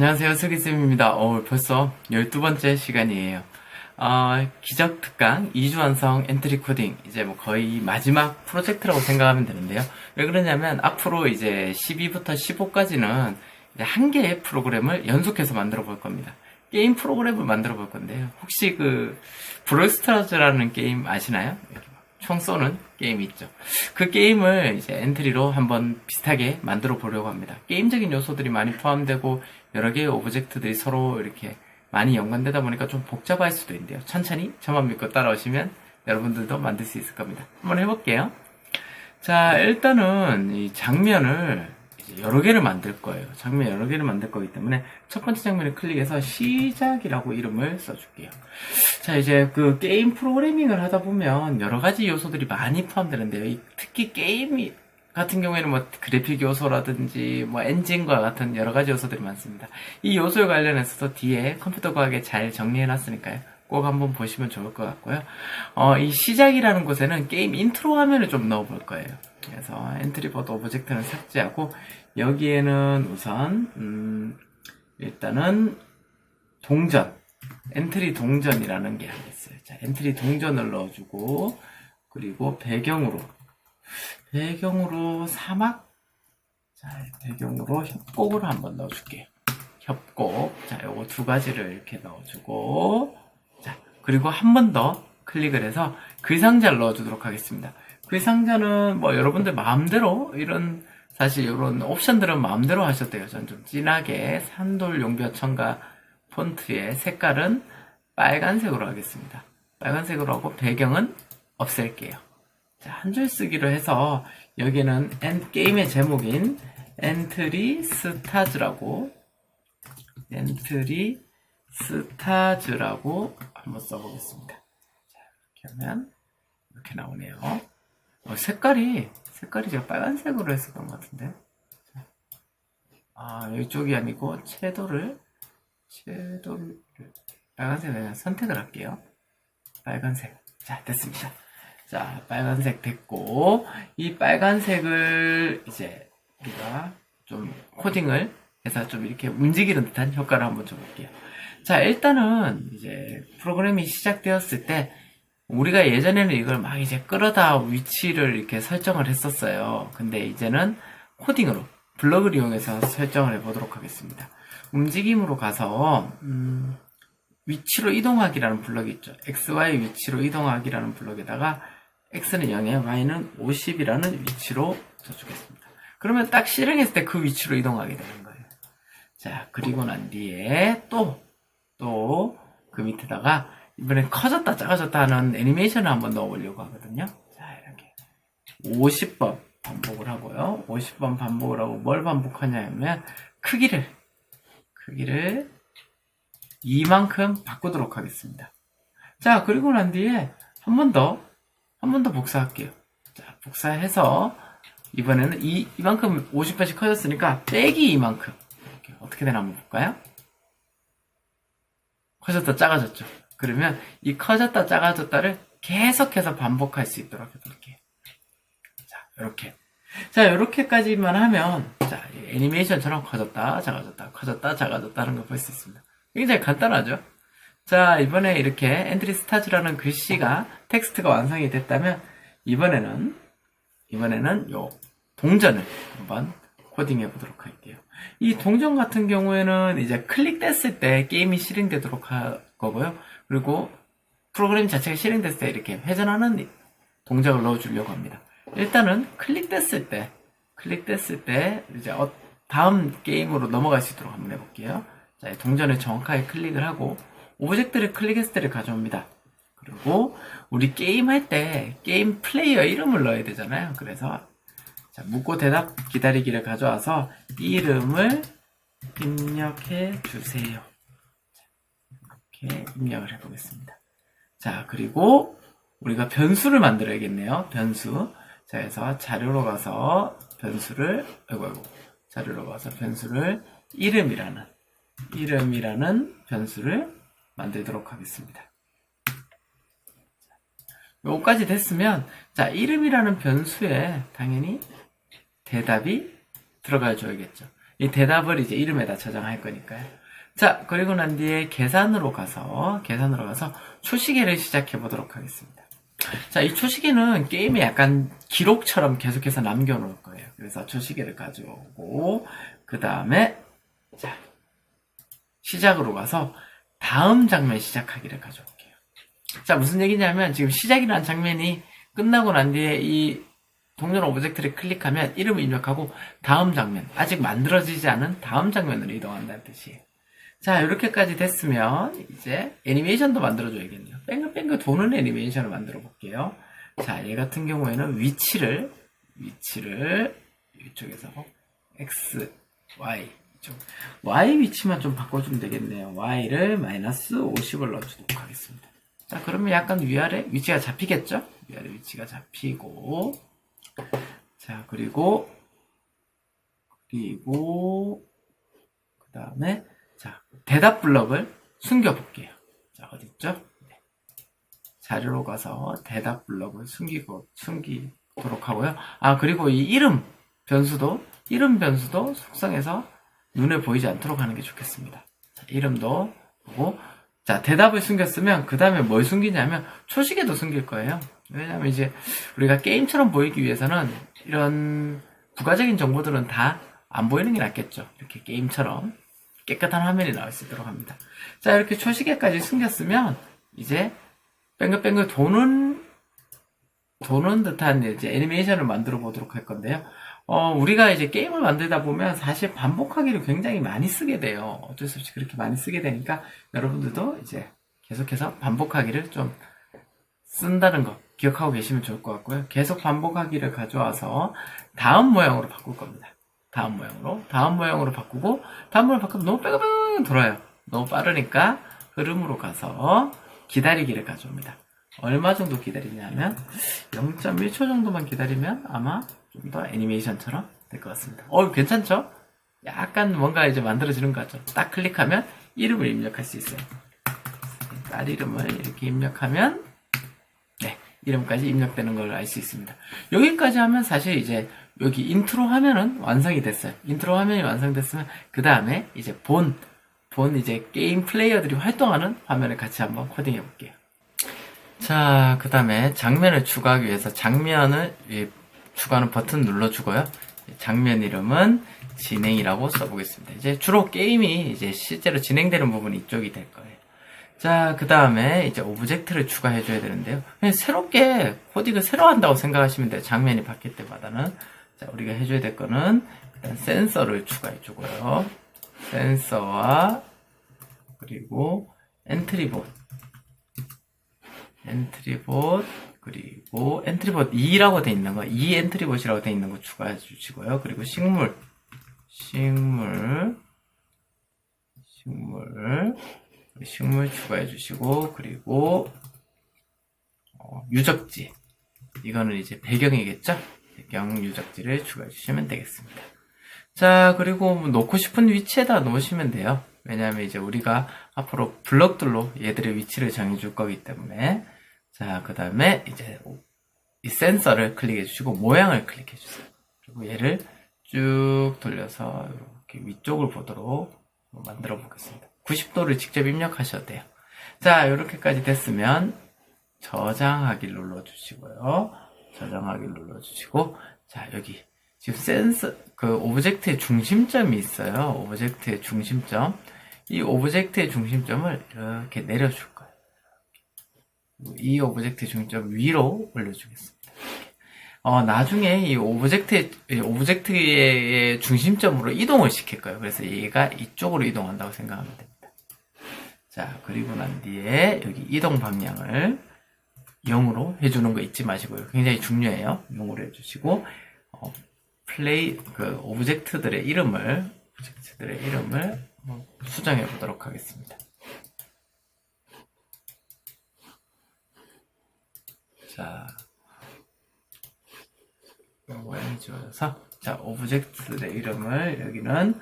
안녕하세요, 슬기쌤입니다. 벌써 12번째 시간이에요. 기적 특강 2주 완성 엔트리 코딩, 이제 뭐 거의 마지막 프로젝트라고 생각하면 되는데요. 왜 그러냐면, 앞으로 이제 12부터 15까지는 한 개의 프로그램을 연속해서 만들어 볼 겁니다. 게임 프로그램을 만들어 볼 건데요. 혹시 브롤스타즈라는 게임 아시나요? 이렇게 총 쏘는 게임이 있죠. 그 게임을 이제 엔트리로 한번 비슷하게 만들어 보려고 합니다. 게임적인 요소들이 많이 포함되고 여러 개의 오브젝트들이 서로 이렇게 많이 연관되다 보니까 좀 복잡할 수도 있는데요. 천천히 저만 믿고 따라오시면 여러분들도 만들 수 있을 겁니다. 한번 해볼게요. 자, 일단은 이 장면을 이제 여러 개를 만들 거예요. 장면 여러 개를 만들 거기 때문에 첫 번째 장면을 클릭해서 시작이라고 이름을 써줄게요. 자, 이제 게임 프로그래밍을 하다 보면 여러 가지 요소들이 많이 포함되는데요. 특히 게임 같은 경우에는 뭐 그래픽 요소라든지 뭐 엔진과 같은 여러 가지 요소들이 많습니다. 이 요소에 관련해서도 뒤에 컴퓨터 과학에 잘 정리해 놨으니까요. 꼭 한번 보시면 좋을 것 같고요. 이 시작이라는 곳에는 게임 인트로 화면을 좀 넣어 볼 거예요. 그래서 엔트리보드 오브젝트는 삭제하고 여기에는 우선 일단은 동전, 엔트리 동전이라는 게 하나 있어요. 자, 엔트리 동전을 넣어주고, 그리고 배경으로 사막? 자, 배경으로 협곡을 한번 넣어줄게요. 협곡. 자, 요거 두 가지를 이렇게 넣어주고, 자, 그리고 한 번 더 클릭을 해서 그 상자를 넣어주도록 하겠습니다. 그 상자는 뭐 여러분들 마음대로 사실 이런 옵션들은 마음대로 하셔도 돼요. 전 좀 진하게 산돌 용벼 첨가 폰트의 색깔은 빨간색으로 하겠습니다. 빨간색으로 하고 배경은 없앨게요. 자, 한 줄 쓰기로 해서 여기는 게임의 제목인 엔트리 스타즈라고 한번 써보겠습니다. 자, 이렇게 하면 이렇게 나오네요. 색깔이 제가 빨간색으로 했었던 것 같은데. 이쪽이 아니고 채도를 빨간색을 선택을 할게요. 빨간색. 자, 됐습니다. 자, 빨간색 됐고, 이 빨간색을 이제 우리가 좀 코딩을 해서 좀 이렇게 움직이는 듯한 효과를 한번 줘볼게요. 자, 일단은 이제 프로그램이 시작되었을 때 우리가 예전에는 이걸 막 이제 끌어다 위치를 이렇게 설정을 했었어요. 근데 이제는 코딩으로 블럭을 이용해서 설정을 해보도록 하겠습니다. 움직임으로 가서 위치로 이동하기라는 블럭이 있죠. XY 위치로 이동하기라는 블럭에다가 X는 0에 Y는 50이라는 위치로 써주겠습니다. 그러면 딱 실행했을 때 그 위치로 이동하게 되는 거예요. 자, 그리고 난 뒤에 또 그 밑에다가 이번엔 커졌다 작아졌다 하는 애니메이션을 한번 넣어보려고 하거든요. 자, 이렇게 50번 반복을 하고요. 50번 반복을 하고 뭘 반복하냐면 크기를 이만큼 바꾸도록 하겠습니다. 자, 그리고 난 뒤에 한 번 더 복사할게요. 자, 복사해서 이번에는 이만큼 50번씩 커졌으니까 빼기 이만큼. 이렇게 어떻게 되나 한번 볼까요? 커졌다 작아졌죠. 그러면 이 커졌다 작아졌다를 계속해서 반복할 수 있도록 해볼게요. 자, 이렇게. 자, 이렇게까지만 하면, 자, 애니메이션처럼 커졌다, 작아졌다 하는 걸 볼 수 있습니다. 굉장히 간단하죠? 자, 이번에 이렇게 엔트리 스타즈라는 글씨가, 텍스트가 완성이 됐다면, 이번에는 요 동전을 한번 코딩해 보도록 할게요. 이 동전 같은 경우에는 이제 클릭됐을 때 게임이 실행되도록 할 거고요. 그리고 프로그램 자체가 실행됐을 때 이렇게 회전하는 동작을 넣어주려고 합니다. 일단은 클릭됐을 때 이제 다음 게임으로 넘어갈 수 있도록 한번 해볼게요. 자, 동전을 정확하게 클릭을 하고 오브젝트를 클릭했을 때를 가져옵니다. 그리고 우리 게임 할 때 게임 플레이어 이름을 넣어야 되잖아요. 그래서 자, 묻고 대답 기다리기를 가져와서 이름을 입력해 주세요. 이렇게 입력을 해보겠습니다. 자, 그리고 우리가 변수를 만들어야겠네요. 변수. 자, 그래서 자료로 가서 변수를 이름이라는 변수를 만들도록 하겠습니다. 요거까지 됐으면, 자, 이름이라는 변수에 당연히 대답이 들어가 줘야겠죠. 이 대답을 이제 이름에다 저장할 거니까요. 자, 그리고 난 뒤에 계산으로 가서 초시계를 시작해 보도록 하겠습니다. 자, 이 초시계는 게임에 약간 기록처럼 계속해서 남겨놓을 거예요. 그래서 초시계를 가져오고, 그 다음에, 자, 시작으로 가서 다음 장면 시작하기를 가져올게요. 자, 무슨 얘기냐면, 지금 시작이라는 장면이 끝나고 난 뒤에 이 동전 오브젝트를 클릭하면 이름을 입력하고 다음 장면, 아직 만들어지지 않은 다음 장면으로 이동한다는 뜻이에요. 자, 이렇게까지 됐으면 이제 애니메이션도 만들어줘야겠네요. 뺑글뺑글 도는 애니메이션을 만들어 볼게요. 자, 얘 같은 경우에는 위치를 이쪽에서 X, Y 이쪽 Y 위치만 좀 바꿔주면 되겠네요. Y를 마이너스 50을 넣어주도록 하겠습니다. 자, 그러면 약간 위아래 위치가 잡히겠죠? 위아래 위치가 잡히고, 자, 그리고 그 다음에 자, 대답 블럭을 숨겨볼게요. 자, 어딨죠? 네. 자료로 가서 대답 블럭을 숨기도록 하고요. 아, 그리고 이 이름 변수도 속성에서 눈에 보이지 않도록 하는 게 좋겠습니다. 자, 이름도 보고, 자, 대답을 숨겼으면 그 다음에 뭘 숨기냐면 초시계도 숨길 거예요. 왜냐면 이제 우리가 게임처럼 보이기 위해서는 이런 부가적인 정보들은 다 안 보이는 게 낫겠죠. 이렇게 게임처럼 깨끗한 화면이 나올 수 있도록 합니다. 자, 이렇게 초시계까지 숨겼으면 이제 뺑글뺑글 도는 듯한 이제 애니메이션을 만들어 보도록 할 건데요. 우리가 이제 게임을 만들다 보면 사실 반복하기를 굉장히 많이 쓰게 돼요. 어쩔 수 없이 그렇게 많이 쓰게 되니까 여러분들도 이제 계속해서 반복하기를 좀 쓴다는 거 기억하고 계시면 좋을 것 같고요. 계속 반복하기를 가져와서 다음 모양으로 바꿀 겁니다. 다음 모양으로 바꾸고, 다음 모양으로 바꾸면 너무 빼글빼글 돌아요. 너무 빠르니까 흐름으로 가서 기다리기를 가져옵니다. 얼마 정도 기다리냐면 0.1초 정도만 기다리면 아마 좀 더 애니메이션처럼 될 것 같습니다. 괜찮죠? 약간 뭔가 이제 만들어지는 것 같죠? 딱 클릭하면 이름을 입력할 수 있어요. 딸 이름을 이렇게 입력하면 네, 이름까지 입력되는 걸 알 수 있습니다. 여기까지 하면 사실 이제 여기 인트로 화면은 완성이 됐어요. 인트로 화면이 완성됐으면 그 다음에 이제 본 이제 게임 플레이어들이 활동하는 화면을 같이 한번 코딩해 볼게요. 자, 그 다음에 장면을 추가하기 위해서 장면을 추가하는 버튼 눌러주고요. 장면 이름은 진행이라고 써보겠습니다. 이제 주로 게임이 이제 실제로 진행되는 부분이 이쪽이 될 거예요. 자, 그 다음에 이제 오브젝트를 추가해줘야 되는데요. 그냥 새롭게 코딩을 새로 한다고 생각하시면 돼요. 장면이 바뀔 때마다는. 자, 우리가 해줘야 될 거는 일단 센서를 추가해주고요. 센서와 그리고 엔트리봇 그리고 엔트리봇 2라고 돼 있는 거, 2 엔트리봇이라고 돼 있는 거 추가해 주시고요. 그리고 식물 추가해 주시고, 그리고 유적지, 이거는 이제 배경이겠죠? 배경 유적지를 추가해 주시면 되겠습니다. 자, 그리고 놓고 싶은 위치에다 놓으시면 돼요. 왜냐하면 이제 우리가 앞으로 블럭들로 얘들의 위치를 정해 줄 거기 때문에. 자, 그 다음에 이제 이 센서를 클릭해 주시고 모양을 클릭해 주세요. 그리고 얘를 쭉 돌려서 이렇게 위쪽을 보도록 만들어 보겠습니다. 90도를 직접 입력하셔도 돼요. 자, 이렇게까지 됐으면 저장하기 눌러주시고요. 자, 여기 지금 센서 오브젝트의 중심점이 있어요. 오브젝트의 중심점. 이 오브젝트의 중심점을 이렇게 내려줄 거예요. 이 오브젝트의 중심점 위로 올려주겠습니다. 나중에 이 오브젝트의 중심점으로 이동을 시킬 거예요. 그래서 얘가 이쪽으로 이동한다고 생각하면 됩니다. 자, 그리고 난 뒤에 여기 이동 방향을 0으로 해주는 거 잊지 마시고요. 굉장히 중요해요. 0으로 해주시고, 오브젝트들의 이름을 수정해 보도록 하겠습니다. 자, 모양이 지워져서, 자, 오브젝트의 이름을 여기는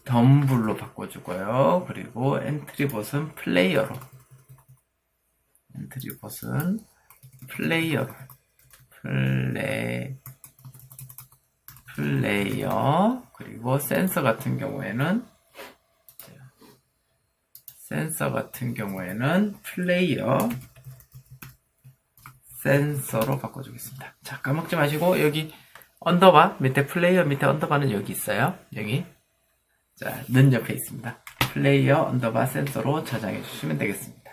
덤블로 바꿔주고요. 그리고 엔트리봇은 플레이어로 플레이어, 그리고 센서 같은 경우에는 플레이어 센서로 바꿔주겠습니다. 자, 까먹지 마시고 여기 언더바 밑에 플레이어 밑에 언더바는 여기 있어요. 여기 자, 는 옆에 있습니다. 플레이어 언더바 센서로 저장해 주시면 되겠습니다.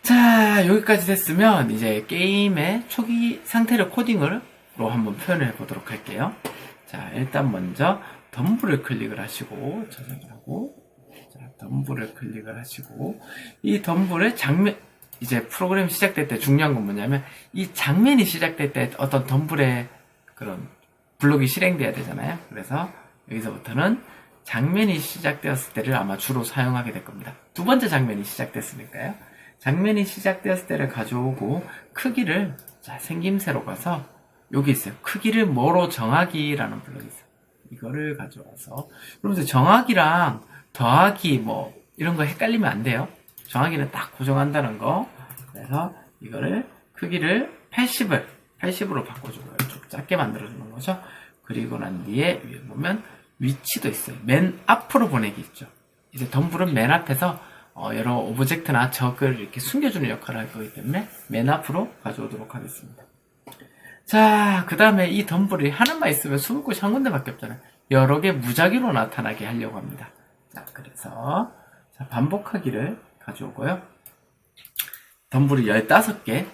자, 여기까지 됐으면 이제 게임의 초기 상태를 코딩으로 한번 표현해 보도록 할게요. 자, 일단 먼저 덤블을 클릭을 하시고 저장을 하고, 자, 덤블을 클릭을 하시고, 이 덤블의 장면, 이제 프로그램이 시작될 때 중요한 건 뭐냐면 이 장면이 시작될 때 어떤 덤블의 그런 블록이 실행돼야 되잖아요. 그래서 여기서부터는 장면이 시작되었을 때를 아마 주로 사용하게 될 겁니다. 두 번째 장면이 시작됐으니까요. 장면이 시작되었을 때를 가져오고 크기를, 자, 생김새로 가서 여기 있어요. 크기를 뭐로 정하기라는 블록이 있어요. 이거를 가져와서, 그러면서 정하기랑 더하기 뭐 이런 거 헷갈리면 안 돼요. 정하기는 딱 고정한다는 거. 그래서 이거를 크기를 80으로 바꿔주고요. 좀 작게 만들어주는 거죠. 그리고 난 뒤에 위에 보면 위치도 있어요. 맨 앞으로 보내기 있죠. 이제 덤블은 맨 앞에서 여러 오브젝트나 적을 이렇게 숨겨주는 역할을 할 거기 때문에 맨 앞으로 가져오도록 하겠습니다. 자, 그 다음에 이 덤블이 하나만 있으면 숨을 곳이 한 군데밖에 없잖아요. 여러 개 무작위로 나타나게 하려고 합니다. 자, 그래서 자, 반복하기를 가져오고요. 덤블을 15개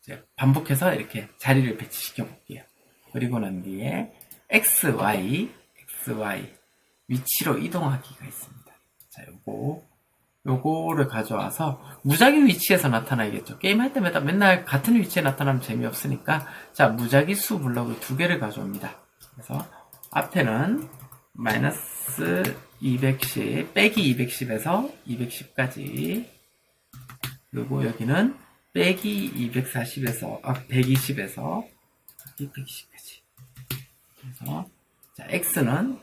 이제 반복해서 이렇게 자리를 배치시켜 볼게요. 그리고 난 뒤에 XY 위치로 이동하기가 있습니다. 자, 요거를 가져와서 무작위 위치에서 나타나겠죠. 게임할 때마다 맨날 같은 위치에 나타나면 재미없으니까, 자, 무작위 수 블록을 2개를 가져옵니다. 그래서 앞에는 마이너스 210 빼기 210에서 210까지, 그리고 여기는 빼기 240에서 120에서 120까지. 그래서 자, X는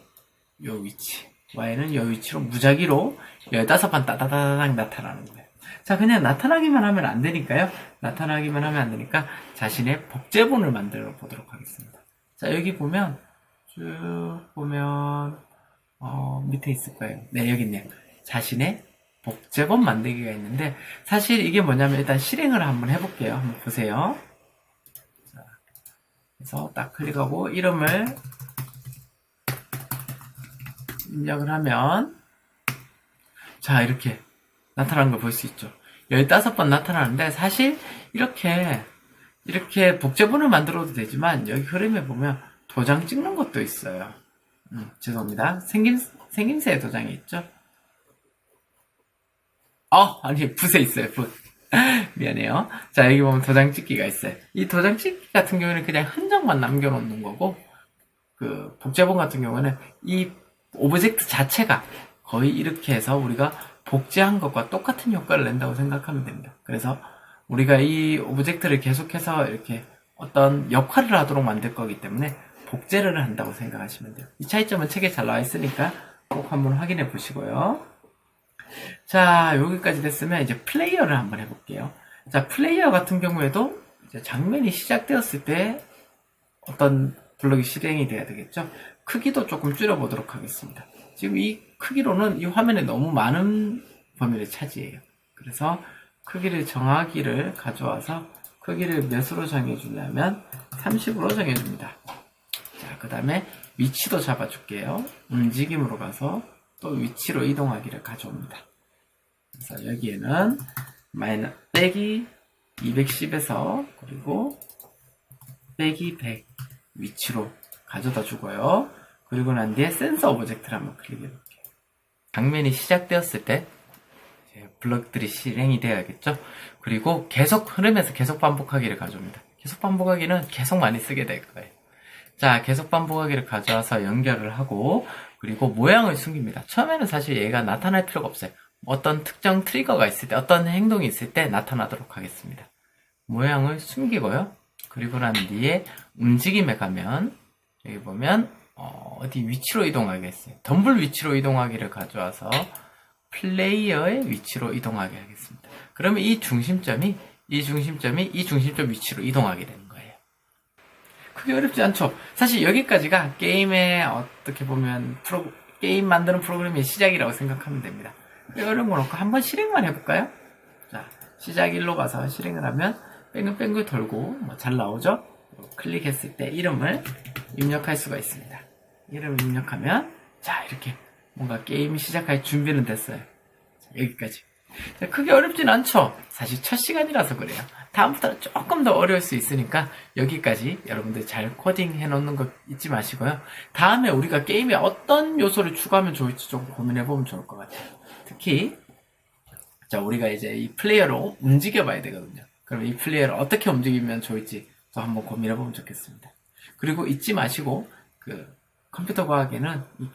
요 위치, Y는 요 위치로 무작위로 15번 따다다닥 나타나는 거예요. 자, 그냥 나타나기만 하면 안 되니까요. 나타나기만 하면 안 되니까 자신의 복제본을 만들어 보도록 하겠습니다. 자, 여기 보면 쭉 보면 밑에 있을 거예요. 네, 여기 있네요. 자신의 복제본 만들기가 있는데, 사실 이게 뭐냐면 일단 실행을 한번 해볼게요. 한번 보세요. 자, 그래서 딱 클릭하고 이름을 입력을 하면, 자, 이렇게 나타나는 걸 볼 수 있죠. 15번 나타나는데, 사실 이렇게 복제본을 만들어도 되지만 여기 흐름에 보면 도장 찍는 것도 있어요. 죄송합니다. 생김새에 도장이 있죠. 아니, 붓에 있어요, 붓. 미안해요. 자, 여기 보면 도장 찍기가 있어요. 이 도장 찍기 같은 경우에는 그냥 흔적만 남겨놓는 거고, 그 복제본 같은 경우는 이 오브젝트 자체가 거의 이렇게 해서 우리가 복제한 것과 똑같은 효과를 낸다고 생각하면 됩니다. 그래서 우리가 이 오브젝트를 계속해서 이렇게 어떤 역할을 하도록 만들 거기 때문에 복제를 한다고 생각하시면 돼요. 이 차이점은 책에 잘 나와 있으니까 꼭 한번 확인해 보시고요. 자, 여기까지 됐으면 이제 플레이어를 한번 해볼게요. 자, 플레이어 같은 경우에도 이제 장면이 시작되었을 때 어떤 블록이 실행이 돼야 되겠죠. 크기도 조금 줄여보도록 하겠습니다. 지금 이 크기로는 이 화면에 너무 많은 범위를 차지해요. 그래서 크기를 정하기를 가져와서 크기를 몇으로 정해주냐면 30으로 정해줍니다. 자, 그 다음에 위치도 잡아줄게요. 움직임으로 가서 또 위치로 이동하기를 가져옵니다. 그래서 여기에는 빼기 210에서 그리고 빼기 100 위치로 가져다 주고요. 그리고 난 뒤에 센서 오브젝트를 한번 클릭해 볼게요. 장면이 시작되었을 때 블럭들이 실행이 되어야겠죠. 그리고 계속 흐름에서 계속 반복하기를 가져옵니다. 계속 반복하기는 계속 많이 쓰게 될 거예요. 자, 계속 반복하기를 가져와서 연결을 하고, 그리고 모양을 숨깁니다. 처음에는 사실 얘가 나타날 필요가 없어요. 어떤 특정 트리거가 있을 때, 어떤 행동이 있을 때 나타나도록 하겠습니다. 모양을 숨기고요. 그리고 난 뒤에 움직임에 가면 여기 보면 어디 위치로 이동하겠어요. 덤블 위치로 이동하기를 가져와서 플레이어의 위치로 이동하게 하겠습니다. 그러면 이 중심점이 이 중심점 위치로 이동하게 되는 거예요. 크게 어렵지 않죠. 사실 여기까지가 게임의 어떻게 보면 게임 만드는 프로그램의 시작이라고 생각하면 됩니다. 어려운 거 놓고 한번 실행만 해볼까요? 자, 시작 일로 가서 실행을 하면 뺑글뺑글 돌고 뭐 잘 나오죠? 클릭했을 때 이름을 입력할 수가 있습니다. 이름을 입력하면 자, 이렇게 뭔가 게임이 시작할 준비는 됐어요. 자, 여기까지. 자, 크게 어렵진 않죠? 사실 첫 시간이라서 그래요. 다음부터는 조금 더 어려울 수 있으니까 여기까지 여러분들 잘 코딩 해놓는 거 잊지 마시고요. 다음에 우리가 게임에 어떤 요소를 추가하면 좋을지 좀 고민해보면 좋을 것 같아요. 특히 자, 우리가 이제 이 플레이어로 움직여 봐야 되거든요. 그럼 이 플레이어를 어떻게 움직이면 좋을지 또 한번 고민해보면 좋겠습니다. 그리고 잊지 마시고 컴퓨터 과학에는 이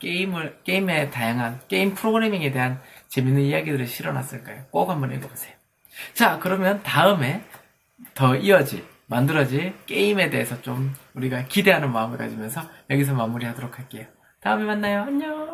게임의 다양한 게임 프로그래밍에 대한 재밌는 이야기들을 실어놨을까요? 꼭 한번 읽어보세요. 자, 그러면 다음에 더 만들어질 게임에 대해서 좀 우리가 기대하는 마음을 가지면서 여기서 마무리하도록 할게요. 다음에 만나요. 안녕!